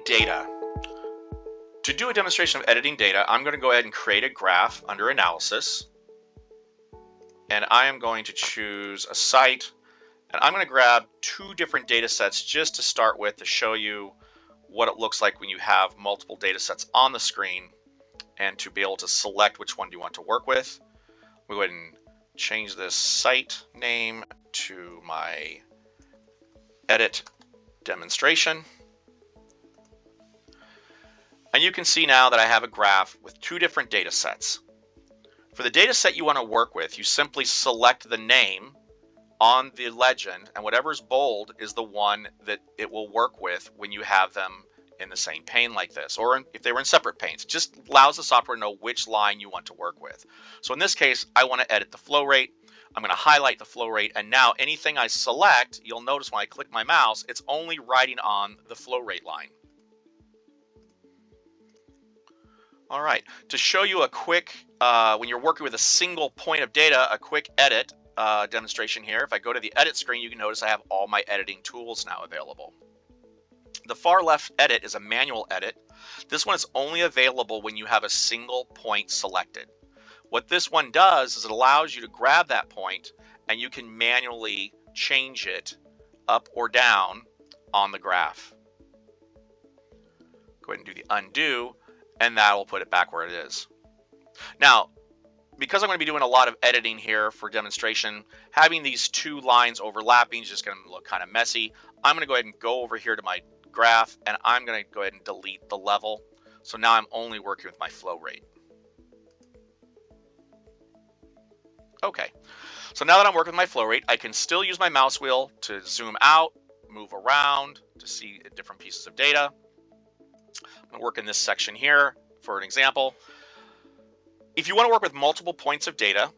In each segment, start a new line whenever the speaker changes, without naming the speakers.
data. To do a demonstration of editing data, I'm going to go ahead and create a graph under analysis. And I am going to choose a site. And I'm going to grab two different data sets just to start with to show you what it looks like when you have multiple data sets on the screen and to be able to select which one do you want to work with. We'll go ahead and change this site name to my edit demonstration. And you can see now that I have a graph with two different data sets. For the data set you want to work with, you simply select the name on the legend, and whatever's bold is the one that it will work with when you have them in the same pane like this, or if they were in separate panes. It just allows the software to know which line you want to work with. So in this case, I want to edit the flow rate. I'm going to highlight the flow rate, and now anything I select, you'll notice when I click my mouse, it's only writing on the flow rate line. All right, to show you a quick, when you're working with a single point of data, a quick edit demonstration here. If I go to the edit screen, you can notice I have all my editing tools now available. The far left edit is a manual edit. This one is only available when you have a single point selected. What this one does is it allows you to grab that point and you can manually change it up or down on the graph. Go ahead and do the undo, and that will put it back where it is. Now, because I'm going to be doing a lot of editing here for demonstration, having these two lines overlapping is just going to look kind of messy. I'm going to go ahead and go over here to my graph, and I'm going to go ahead and delete the level. So now I'm only working with my flow rate. Okay, so now that I'm working with my flow rate, I can still use my mouse wheel to zoom out, move around to see different pieces of data. I'm going to work in this section here for an example. If you want to work with multiple points of data,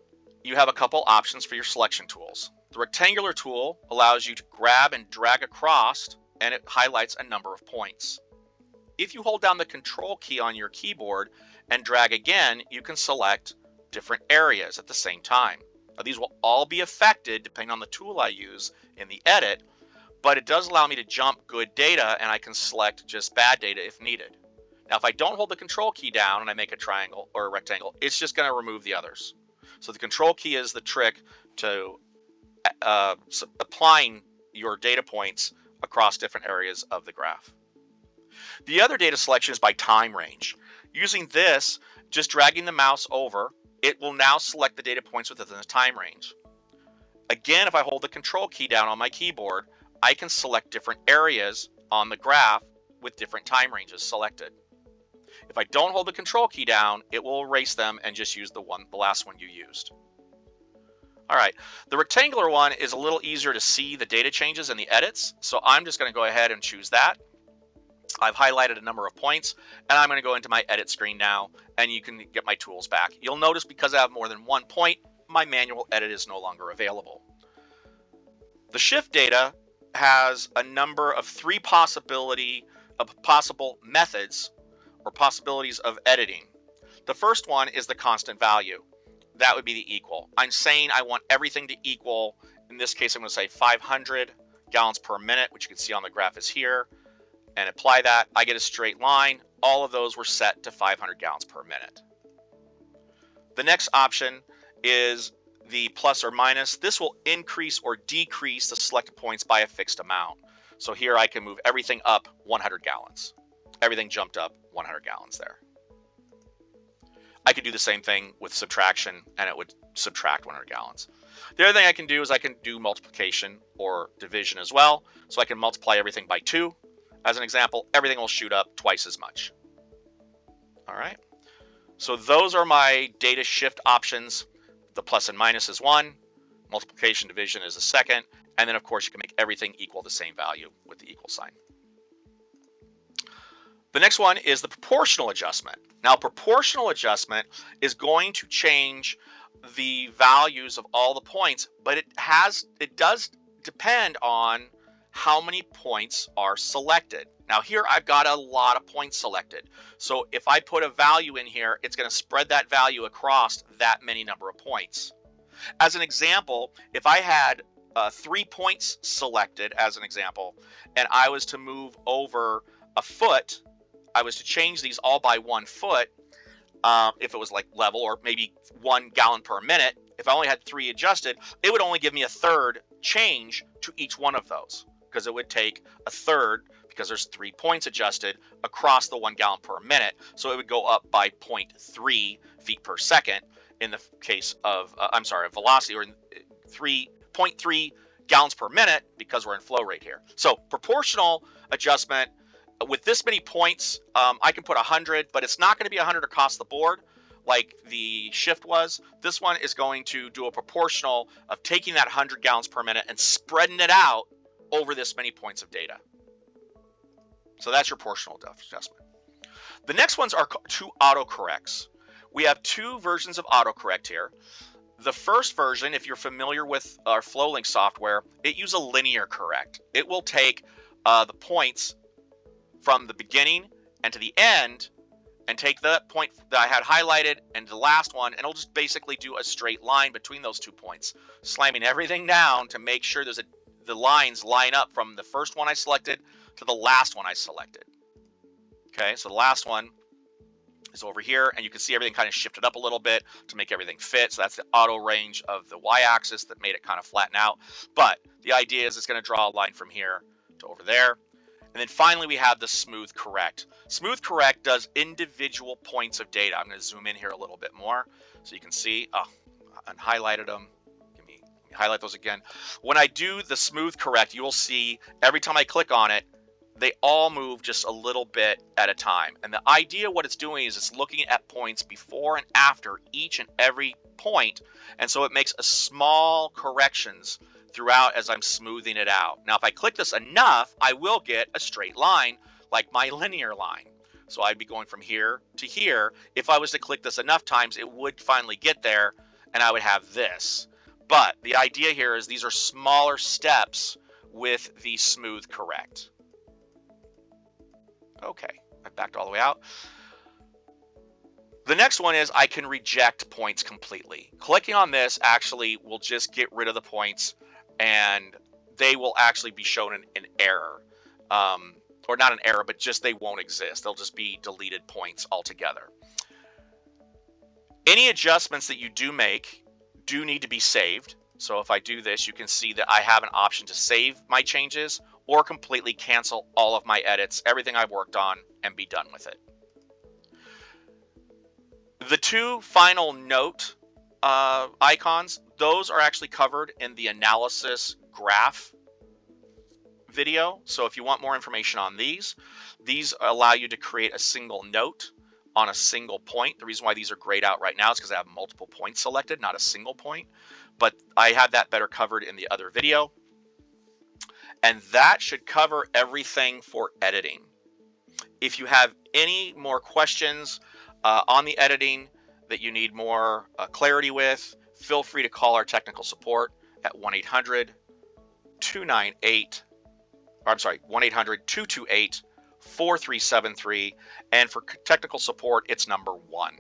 you have a couple options for your selection tools. The rectangular tool allows you to grab and drag across, and it highlights a number of points. If you hold down the control key on your keyboard and drag again, you can select different areas at the same time. Now, these will all be affected depending on the tool I use in the edit, but it does allow me to jump good data, and I can select just bad data if needed. Now, if I don't hold the control key down and I make a triangle or a rectangle, it's just going to remove the others. So the control key is the trick to applying your data points across different areas of the graph. The other data selection is by time range. Using this, just dragging the mouse over, it will now select the data points within the time range. Again, if I hold the control key down on my keyboard, I can select different areas on the graph with different time ranges selected. If I don't hold the control key down, it will erase them and just use the last one you used. All right, the rectangular one is a little easier to see the data changes and the edits, so I'm just going to go ahead and choose that. I've highlighted a number of points, and I'm going to go into my edit screen now, and you can get my tools back. You'll notice because I have more than one point, my manual edit is no longer available. The shift data has a number of three possible methods or possibilities of editing. The first one is the constant value. That would be the equal. I'm saying I want everything to equal. In this case, I'm going to say 500 gallons per minute, which you can see on the graph is here, and apply that. I get a straight line. All of those were set to 500 gallons per minute. The next option is the plus or minus. This will increase or decrease the selected points by a fixed amount. So here I can move everything up 100 gallons. Everything jumped up 100 gallons there. I could do the same thing with subtraction, and it would subtract 100 gallons. The other thing I can do is I can do multiplication or division as well. So I can multiply everything by 2. As an example, everything will shoot up twice as much. All right. So those are my data shift options. The plus and minus is one. Multiplication, division is a second. And then, of course, you can make everything equal the same value with the equal sign. The next one is the proportional adjustment. Now, proportional adjustment is going to change the values of all the points, but it does depend on how many points are selected. Now here I've got a lot of points selected. So if I put a value in here, it's going to spread that value across that many number of points. As an example, if I had 3 points selected as an example, and I was to move over a foot, I was to change these all by 1 foot, if it was like level, or maybe 1 gallon per minute, if I only had 3 adjusted, it would only give me a third change to each one of those, because it would take a third, because there's 3 points adjusted across the 1 gallon per minute. So it would go up by 0.3 feet per second in the case of, velocity, or 0.3 gallons per minute, because we're in flow rate here. So proportional adjustment, with this many points, I can put 100, but it's not going to be 100 across the board like the shift was. This one is going to do a proportional of taking that 100 gallons per minute and spreading it out over this many points of data. So that's your proportional adjustment. The next ones are 2 autocorrects. We have 2 versions of autocorrect here. The first version, if you're familiar with our FlowLink software, it uses a linear correct. It will take the points from the beginning and to the end, and take the point that I had highlighted and the last one, and it'll just basically do a straight line between those 2 points, slamming everything down to make sure the lines line up from the first one I selected to the last one I selected. Okay, so the last one is over here, and you can see everything kind of shifted up a little bit to make everything fit. So that's the auto range of the y-axis that made it kind of flatten out. But the idea is it's going to draw a line from here to over there. And then finally, we have the smooth correct. Smooth correct does individual points of data. I'm going to zoom in here a little bit more so you can see. Oh, I highlighted them. Let me highlight those again. When I do the smooth correct, you will see every time I click on it, they all move just a little bit at a time. And the idea, what it's doing is it's looking at points before and after each and every point. And so it makes a small corrections throughout as I'm smoothing it out. Now, if I click this enough, I will get a straight line, like my linear line. So I'd be going from here to here. If I was to click this enough times, it would finally get there, and I would have this. But the idea here is these are smaller steps with the smooth correct. Okay, I backed all the way out. The next one is I can reject points completely. Clicking on this actually will just get rid of the points, and they will actually be shown an error. Or not an error, but just they won't exist. They'll just be deleted points altogether. Any adjustments that you do make do need to be saved. So if I do this, you can see that I have an option to save my changes or completely cancel all of my edits, everything I've worked on, and be done with it. The 2 final note icons, those are actually covered in the analysis graph video. So if you want more information on these allow you to create a single note on a single point. The reason why these are grayed out right now is because I have multiple points selected, not a single point. But I have that better covered in the other video. And that should cover everything for editing. If you have any more questions on the editing that you need more clarity with, feel free to call our technical support at 1-800-228-4373. And for technical support, it's number 1.